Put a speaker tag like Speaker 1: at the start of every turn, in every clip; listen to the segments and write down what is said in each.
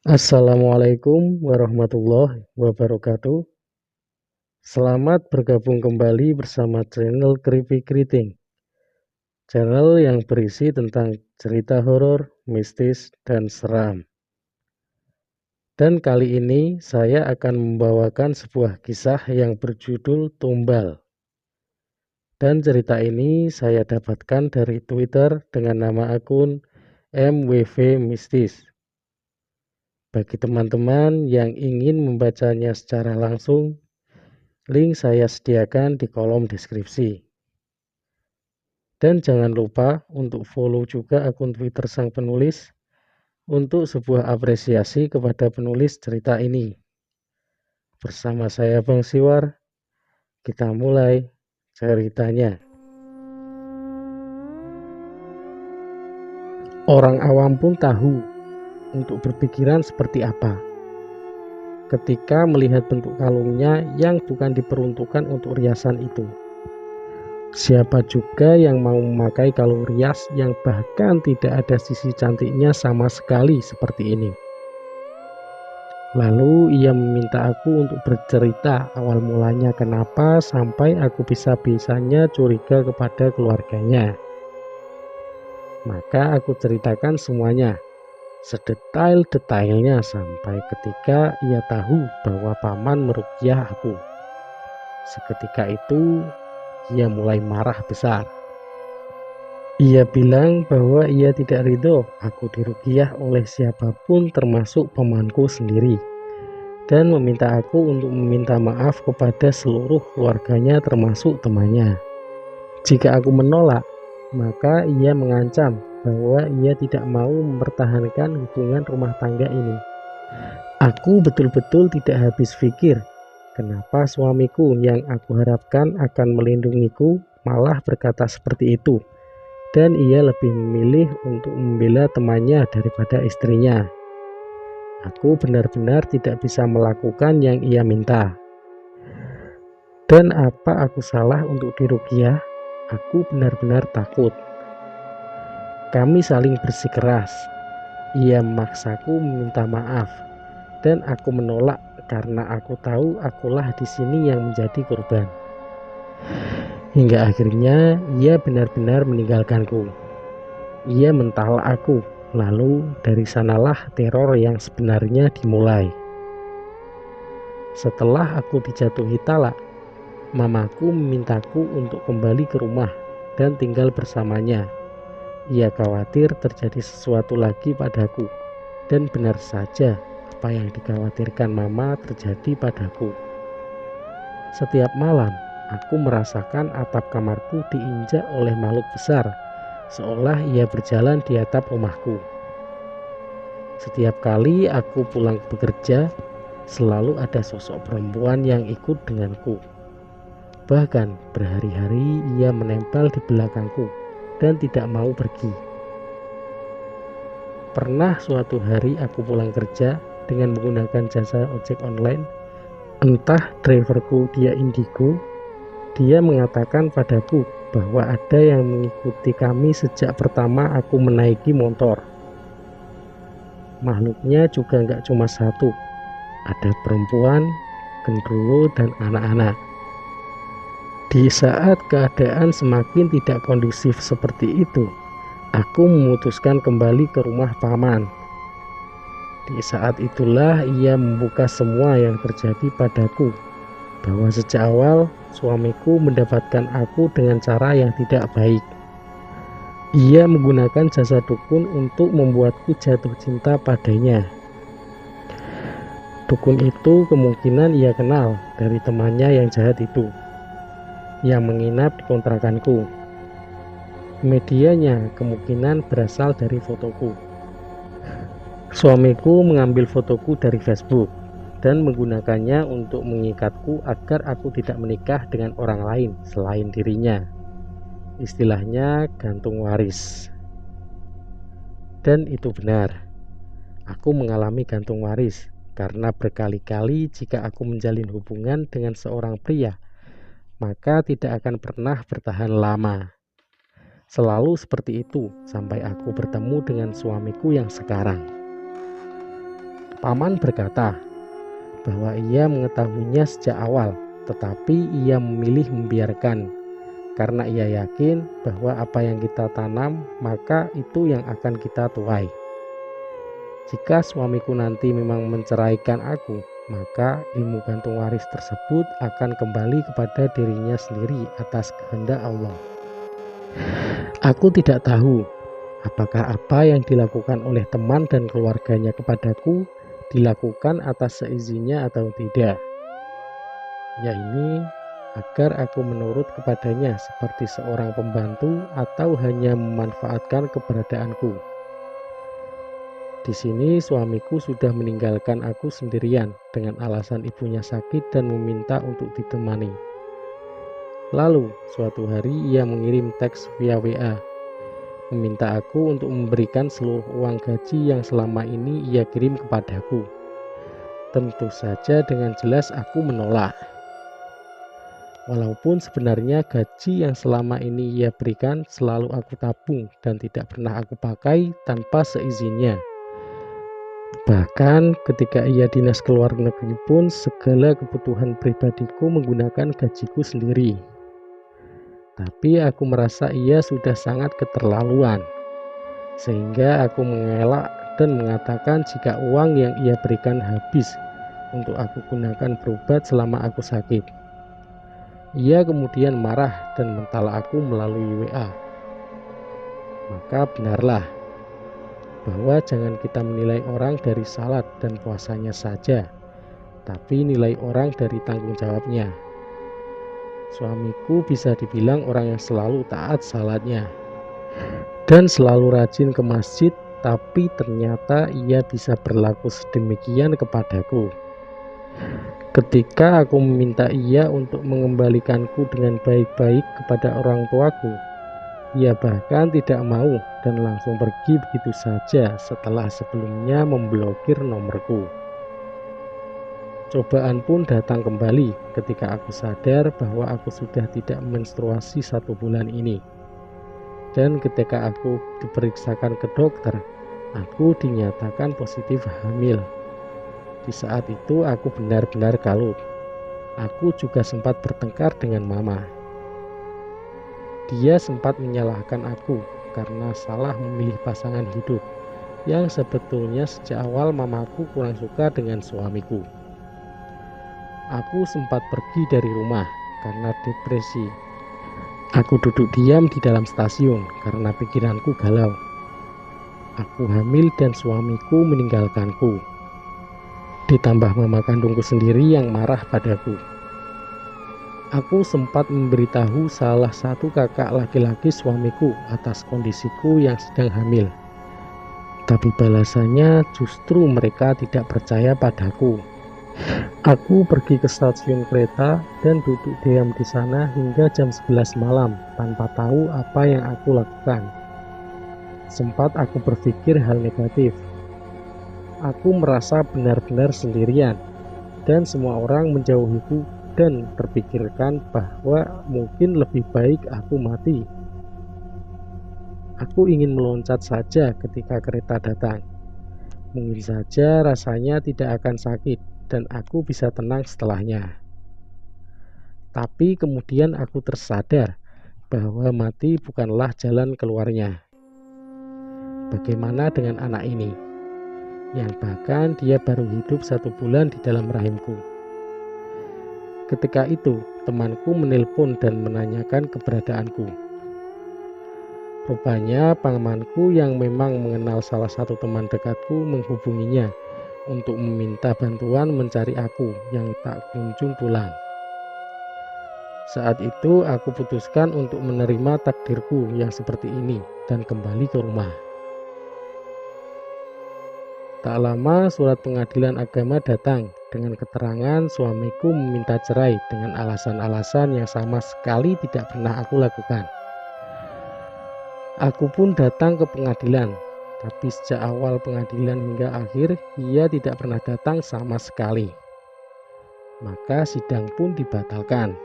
Speaker 1: Assalamualaikum warahmatullahi wabarakatuh. Selamat bergabung kembali bersama channel Creepy Keriting, channel yang berisi tentang cerita horor, mistis, dan seram. Dan kali ini saya akan membawakan sebuah kisah yang berjudul Tumbal. Dan cerita ini saya dapatkan dari Twitter dengan nama akun MWV Mistis. Bagi teman-teman yang ingin membacanya secara langsung, link saya sediakan di kolom deskripsi. Dan jangan lupa untuk follow juga akun Twitter sang penulis untuk sebuah apresiasi kepada penulis cerita ini. Bersama saya Bang Siwar, kita mulai ceritanya. Orang awam pun tahu untuk berpikiran seperti apa ketika melihat bentuk kalungnya yang bukan diperuntukkan untuk riasan itu. Siapa juga yang mau memakai kalung rias yang bahkan tidak ada sisi cantiknya sama sekali seperti ini? Lalu ia meminta aku untuk bercerita awal mulanya kenapa sampai aku bisa-bisanya curiga kepada keluarganya. Maka aku ceritakan semuanya, sedetail-detailnya sampai ketika ia tahu bahwa paman meruqyah aku. Seketika itu ia mulai marah besar. Ia bilang bahwa ia tidak ridho aku diruqyah oleh siapapun termasuk pamanku sendiri, dan meminta aku untuk meminta maaf kepada seluruh keluarganya termasuk temannya. Jika aku menolak, maka ia mengancam bahwa ia tidak mau mempertahankan hubungan rumah tangga ini. Aku betul-betul tidak habis pikir kenapa suamiku yang aku harapkan akan melindungiku malah berkata seperti itu. Dan ia lebih memilih untuk membela temannya daripada istrinya. Aku benar-benar tidak bisa melakukan yang ia minta. Dan apa aku salah untuk diruqyah? Aku benar-benar takut. Kami saling bersikeras. Ia memaksaku meminta maaf, dan aku menolak karena aku tahu akulah di sini yang menjadi korban. Hingga akhirnya ia benar-benar meninggalkanku. Ia mentalak aku, lalu dari sanalah teror yang sebenarnya dimulai. Setelah aku dijatuhi talak, mamaku memintaku untuk kembali ke rumah dan tinggal bersamanya. Ia khawatir terjadi sesuatu lagi padaku, dan benar saja apa yang dikhawatirkan mama terjadi padaku. Setiap malam, aku merasakan atap kamarku diinjak oleh makhluk besar, seolah ia berjalan di atap rumahku. Setiap kali aku pulang bekerja, selalu ada sosok perempuan yang ikut denganku. Bahkan berhari-hari ia menempel di belakangku dan tidak mau pergi. Pernah suatu hari aku pulang kerja dengan menggunakan jasa ojek online. Entah driverku dia indigo, dia mengatakan padaku bahwa ada yang mengikuti kami sejak pertama aku menaiki motor. Makhluknya juga nggak cuma satu, ada perempuan, gendruwo, dan anak-anak. Di saat keadaan semakin tidak kondusif seperti itu, aku memutuskan kembali ke rumah paman. Di saat itulah ia membuka semua yang terjadi padaku, bahwa sejak awal suamiku mendapatkan aku dengan cara yang tidak baik. Ia menggunakan jasa dukun untuk membuatku jatuh cinta padanya. Dukun itu kemungkinan ia kenal dari temannya yang jahat itu, yang menginap di kontrakanku. Medianya kemungkinan berasal dari fotoku. Suamiku mengambil fotoku dari Facebook dan menggunakannya untuk mengikatku agar aku tidak menikah dengan orang lain selain dirinya. Istilahnya gantung waris. Dan itu benar, aku mengalami gantung waris karena berkali-kali jika aku menjalin hubungan dengan seorang pria, maka tidak akan pernah bertahan lama. Selalu seperti itu sampai aku bertemu dengan suamiku yang sekarang. Paman berkata bahwa ia mengetahuinya sejak awal, tetapi ia memilih membiarkan karena ia yakin bahwa apa yang kita tanam maka itu yang akan kita tuai. Jika suamiku nanti memang menceraikan aku, maka ilmu gantung waris tersebut akan kembali kepada dirinya sendiri atas kehendak Allah. Aku tidak tahu apakah apa yang dilakukan oleh teman dan keluarganya kepadaku dilakukan atas seizinnya atau tidak. Ya ini agar aku menurut kepadanya seperti seorang pembantu atau hanya memanfaatkan keberadaanku. Di sini suamiku sudah meninggalkan aku sendirian dengan alasan ibunya sakit dan meminta untuk ditemani. Lalu suatu hari ia mengirim teks via WA, meminta aku untuk memberikan seluruh uang gaji yang selama ini ia kirim kepadaku. Tentu saja dengan jelas aku menolak. Walaupun sebenarnya gaji yang selama ini ia berikan selalu aku tabung dan tidak pernah aku pakai tanpa seizinnya. Bahkan ketika ia dinas ke luar negeri pun segala kebutuhan pribadiku menggunakan gajiku sendiri. Tapi aku merasa ia sudah sangat keterlaluan, sehingga aku mengelak dan mengatakan jika uang yang ia berikan habis untuk aku gunakan berobat selama aku sakit. Ia kemudian marah dan mentalak aku melalui WA. Maka benarlah bahwa jangan kita menilai orang dari salat dan puasanya saja, tapi nilai orang dari tanggung jawabnya. Suamiku bisa dibilang orang yang selalu taat salatnya dan selalu rajin ke masjid, tapi ternyata ia bisa berlaku sedemikian kepadaku. Ketika aku meminta ia untuk mengembalikanku dengan baik-baik kepada orang tuaku, ia bahkan tidak mau dan langsung pergi begitu saja setelah sebelumnya memblokir nomorku. Cobaan pun datang kembali ketika aku sadar bahwa aku sudah tidak menstruasi 1 bulan ini. Dan ketika aku diperiksakan ke dokter, aku dinyatakan positif hamil. Di saat itu aku benar-benar kalut. Aku juga sempat bertengkar dengan mama. Dia sempat menyalahkan aku karena salah memilih pasangan hidup, yang sebetulnya sejak awal mamaku kurang suka dengan suamiku. Aku sempat pergi dari rumah karena depresi. Aku duduk diam di dalam stasiun karena pikiranku galau. Aku hamil dan suamiku meninggalkanku. Ditambah mama kandungku sendiri yang marah padaku. Aku sempat memberitahu salah satu kakak laki-laki suamiku atas kondisiku yang sedang hamil. Tapi balasannya justru mereka tidak percaya padaku. Aku pergi ke stasiun kereta dan duduk diam di sana hingga jam 11 malam tanpa tahu apa yang aku lakukan. Sempat aku berpikir hal negatif. Aku merasa benar-benar sendirian dan semua orang menjauhiku dan terpikirkan bahwa mungkin lebih baik aku mati. Aku ingin meloncat saja ketika kereta datang. Mungkin saja rasanya tidak akan sakit dan aku bisa tenang setelahnya. Tapi kemudian aku tersadar bahwa mati bukanlah jalan keluarnya. Bagaimana dengan anak ini, yang bahkan dia baru hidup 1 bulan di dalam rahimku? Ketika itu, temanku menelpon dan menanyakan keberadaanku. Rupanya pamanku yang memang mengenal salah satu teman dekatku menghubunginya untuk meminta bantuan mencari aku yang tak kunjung pulang. Saat itu aku putuskan untuk menerima takdirku yang seperti ini dan kembali ke rumah. Tak lama surat pengadilan agama datang dengan keterangan suamiku meminta cerai dengan alasan-alasan yang sama sekali tidak pernah aku lakukan. Aku pun datang ke pengadilan, tapi sejak awal pengadilan hingga akhir ia tidak pernah datang sama sekali. Maka sidang pun dibatalkan.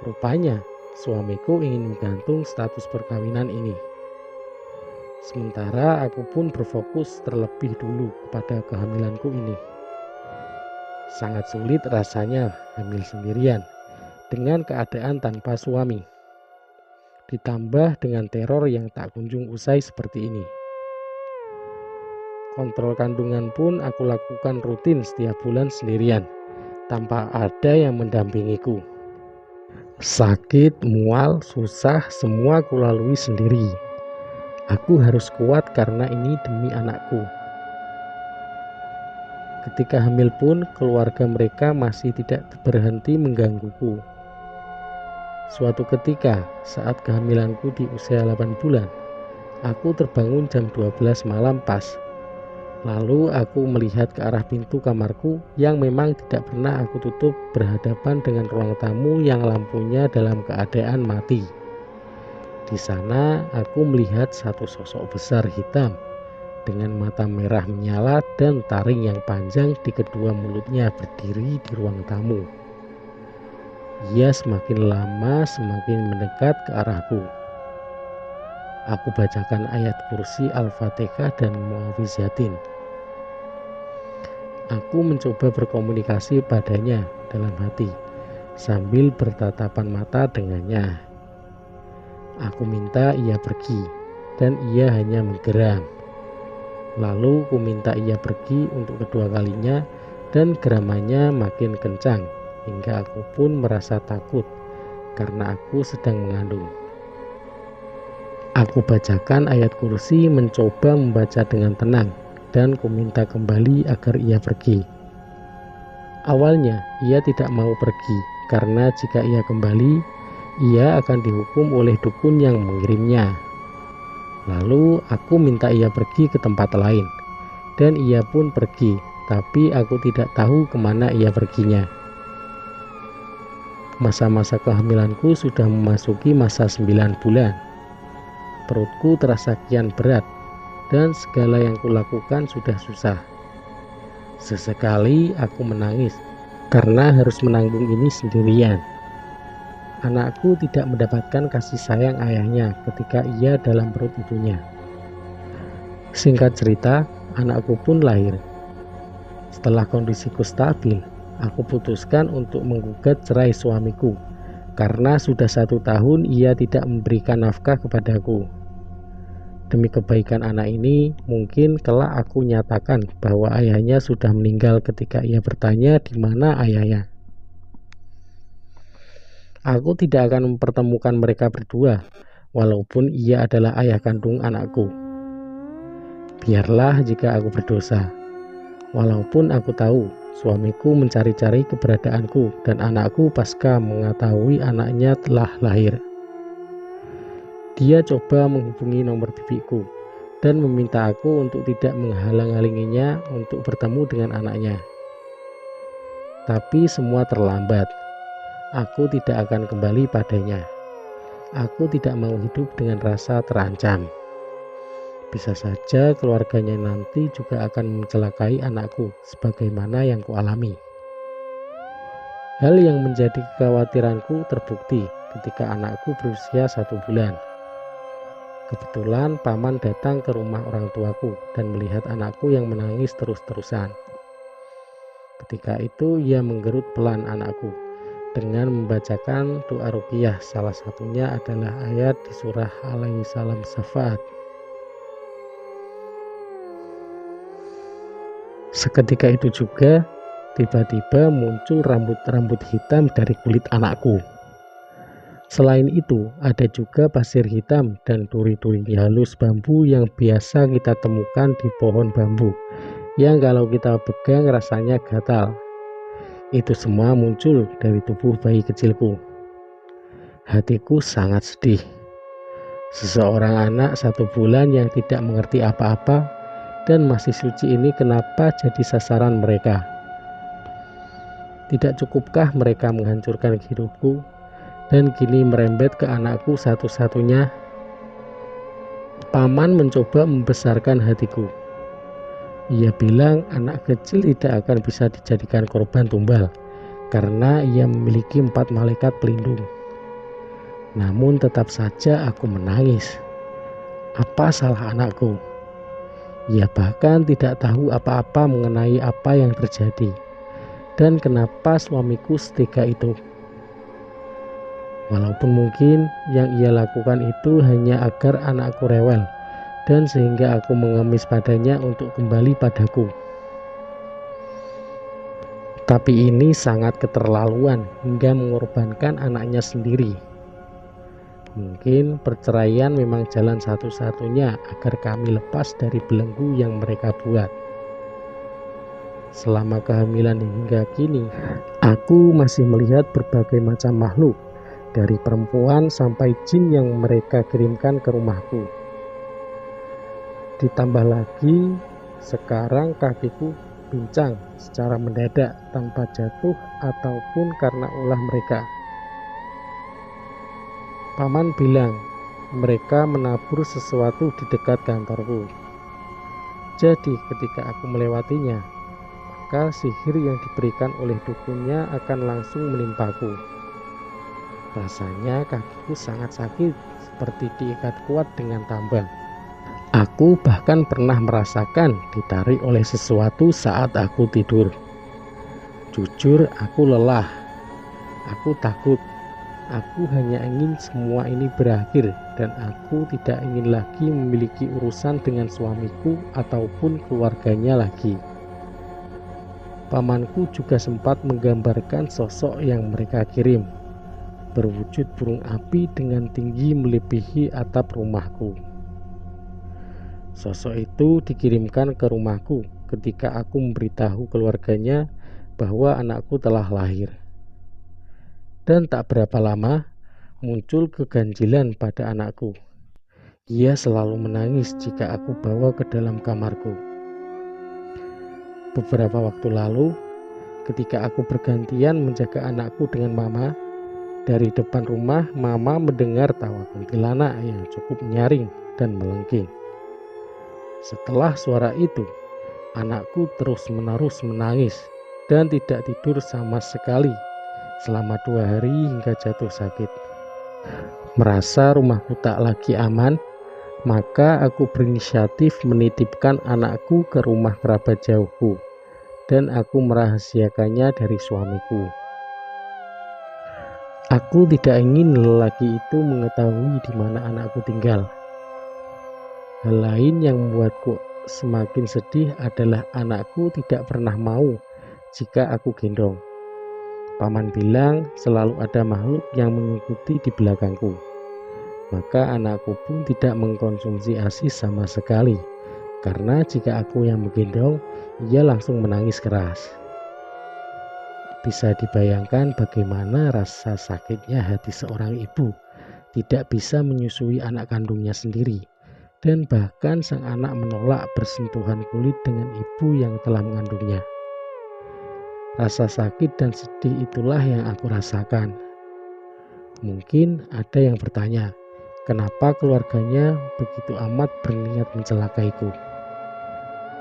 Speaker 1: Rupanya suamiku ingin menggantung status perkawinan ini. Sementara aku pun berfokus terlebih dulu kepada kehamilanku ini. Sangat sulit rasanya hamil sendirian dengan keadaan tanpa suami. Ditambah dengan teror yang tak kunjung usai seperti ini. Kontrol kandungan pun aku lakukan rutin setiap bulan sendirian, tanpa ada yang mendampingiku. Sakit, mual, susah, semua kulalui sendiri. Aku harus kuat karena ini demi anakku. Ketika hamil pun, keluarga mereka masih tidak berhenti menggangguku. Suatu ketika, saat kehamilanku di usia 8 bulan, aku terbangun jam 12 malam pas. Lalu aku melihat ke arah pintu kamarku yang memang tidak pernah aku tutup berhadapan dengan ruang tamu yang lampunya dalam keadaan mati. Di sana aku melihat satu sosok besar hitam dengan mata merah menyala dan taring yang panjang di kedua mulutnya berdiri di ruang tamu. Ia semakin lama semakin mendekat ke arahku. Aku bacakan ayat kursi Al-Fatihah dan Muawwizatain. Aku mencoba berkomunikasi padanya dalam hati sambil bertatapan mata dengannya. Aku minta ia pergi dan ia hanya menggeram. Lalu ku minta ia pergi untuk kedua kalinya dan geramannya makin kencang hingga aku pun merasa takut karena aku sedang mengandung. Aku bacakan ayat kursi, mencoba membaca dengan tenang dan ku minta kembali agar ia pergi. Awalnya ia tidak mau pergi karena jika ia kembali, ia akan dihukum oleh dukun yang mengirimnya. Lalu aku minta ia pergi ke tempat lain dan ia pun pergi, tapi aku tidak tahu kemana ia perginya. Masa-masa kehamilanku sudah memasuki masa 9 bulan. Perutku terasa kian berat dan segala yang kulakukan sudah susah. Sesekali aku menangis karena harus menanggung ini sendirian. Anakku tidak mendapatkan kasih sayang ayahnya ketika ia dalam perut ibunya. Singkat cerita, anakku pun lahir. Setelah kondisiku stabil, aku putuskan untuk menggugat cerai suamiku karena sudah 1 tahun ia tidak memberikan nafkah kepadaku. Demi kebaikan anak ini, mungkin kelak aku nyatakan bahwa ayahnya sudah meninggal ketika ia bertanya di mana ayahnya. Aku tidak akan mempertemukan mereka berdua, walaupun ia adalah ayah kandung anakku. Biarlah jika aku berdosa, walaupun aku tahu suamiku mencari-cari keberadaanku dan anakku pasca mengetahui anaknya telah lahir. Dia coba menghubungi nomor bibiku dan meminta aku untuk tidak menghalang-halanginya untuk bertemu dengan anaknya. Tapi semua terlambat. Aku tidak akan kembali padanya. Aku tidak mau hidup dengan rasa terancam. Bisa saja keluarganya nanti juga akan mencelakai anakku sebagaimana yang kualami. Hal yang menjadi kekhawatiranku terbukti ketika anakku berusia 1 bulan. Kebetulan paman datang ke rumah orang tuaku dan melihat anakku yang menangis terus-terusan. Ketika itu ia menggerut pelan anakku dengan membacakan doa ruqyah, salah satunya adalah ayat di surah Alaihi Salam Syafaat. Seketika itu juga tiba-tiba muncul rambut-rambut hitam dari kulit anakku. Selain itu, ada juga pasir hitam dan duri-duri halus bambu yang biasa kita temukan di pohon bambu, yang kalau kita pegang rasanya gatal. Itu semua muncul dari tubuh bayi kecilku. Hatiku sangat sedih. Seseorang anak 1 bulan yang tidak mengerti apa-apa dan masih suci ini kenapa jadi sasaran mereka? Tidak cukupkah mereka menghancurkan hidupku dan kini merembet ke anakku satu-satunya? Paman mencoba membesarkan hatiku. Ia bilang anak kecil tidak akan bisa dijadikan korban tumbal karena ia memiliki 4 malaikat pelindung. Namun tetap saja aku menangis. Apa salah anakku? Ia bahkan tidak tahu apa-apa mengenai apa yang terjadi dan kenapa suamiku setega itu. Walaupun mungkin yang ia lakukan itu hanya agar anakku rewel dan sehingga aku mengemis padanya untuk kembali padaku. Tapi ini sangat keterlaluan hingga mengorbankan anaknya sendiri. Mungkin perceraian memang jalan satu-satunya agar kami lepas dari belenggu yang mereka buat. Selama kehamilan hingga kini, aku masih melihat berbagai macam makhluk, dari perempuan sampai jin yang mereka kirimkan ke rumahku. Ditambah lagi, sekarang kakiku pincang secara mendadak tanpa jatuh ataupun karena ulah mereka. Paman bilang mereka menabur sesuatu di dekat kantorku. Jadi ketika aku melewatinya, maka sihir yang diberikan oleh dukunnya akan langsung menimpaku. Rasanya kakiku sangat sakit, seperti diikat kuat dengan tambang. Aku bahkan pernah merasakan ditarik oleh sesuatu saat aku tidur. Jujur, aku lelah. Aku takut. Aku hanya ingin semua ini berakhir dan aku tidak ingin lagi memiliki urusan dengan suamiku ataupun keluarganya lagi. Pamanku juga sempat menggambarkan sosok yang mereka kirim, berwujud burung api dengan tinggi melebihi atap rumahku. Sosok itu dikirimkan ke rumahku ketika aku memberitahu keluarganya bahwa anakku telah lahir. Dan tak berapa lama muncul keganjilan pada anakku. Ia selalu menangis jika aku bawa ke dalam kamarku. Beberapa waktu lalu, ketika aku bergantian menjaga anakku dengan mama, dari depan rumah mama mendengar tawa kuntilanak yang cukup nyaring dan melengking. Setelah suara itu, anakku terus-menerus menangis dan tidak tidur sama sekali selama 2 hari hingga jatuh sakit. Merasa rumahku tak lagi aman, maka aku berinisiatif menitipkan anakku ke rumah kerabat jauhku dan aku merahasiakannya dari suamiku. Aku tidak ingin lelaki itu mengetahui di mana anakku tinggal. Hal lain yang membuatku semakin sedih adalah anakku tidak pernah mau jika aku gendong. Paman bilang selalu ada makhluk yang mengikuti di belakangku. Maka anakku pun tidak mengkonsumsi ASI sama sekali, karena jika aku yang menggendong, ia langsung menangis keras. Bisa dibayangkan bagaimana rasa sakitnya hati seorang ibu tidak bisa menyusui anak kandungnya sendiri. Dan bahkan sang anak menolak bersentuhan kulit dengan ibu yang telah mengandungnya. Rasa sakit dan sedih itulah yang aku rasakan. Mungkin ada yang bertanya, kenapa keluarganya begitu amat berniat mencelakaiku?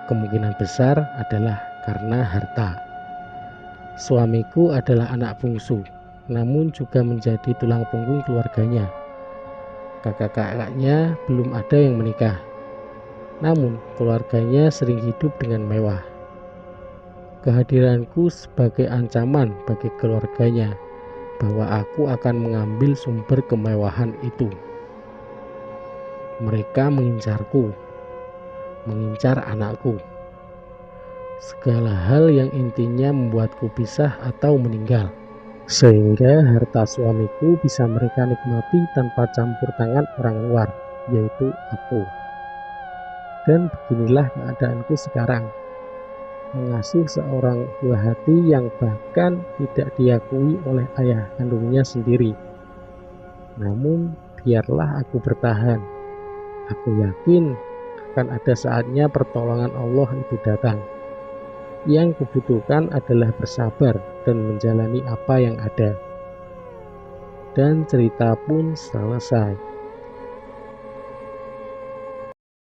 Speaker 1: Kemungkinan besar adalah karena harta. Suamiku adalah anak bungsu, namun juga menjadi tulang punggung keluarganya. Kakak-kakaknya belum ada yang menikah, namun keluarganya sering hidup dengan mewah. Kehadiranku sebagai ancaman bagi keluarganya bahwa aku akan mengambil sumber kemewahan itu. Mereka mengincarku, mengincar anakku. Segala hal yang intinya membuatku pisah atau meninggal. Sehingga harta suamiku bisa mereka nikmati tanpa campur tangan orang luar, yaitu aku. Dan beginilah keadaanku sekarang, mengasuh seorang buah hati yang bahkan tidak diakui oleh ayah kandungnya sendiri. Namun biarlah aku bertahan. Aku yakin akan ada saatnya pertolongan Allah itu datang. Yang kubutuhkan adalah bersabar dan menjalani apa yang ada. Dan cerita pun selesai.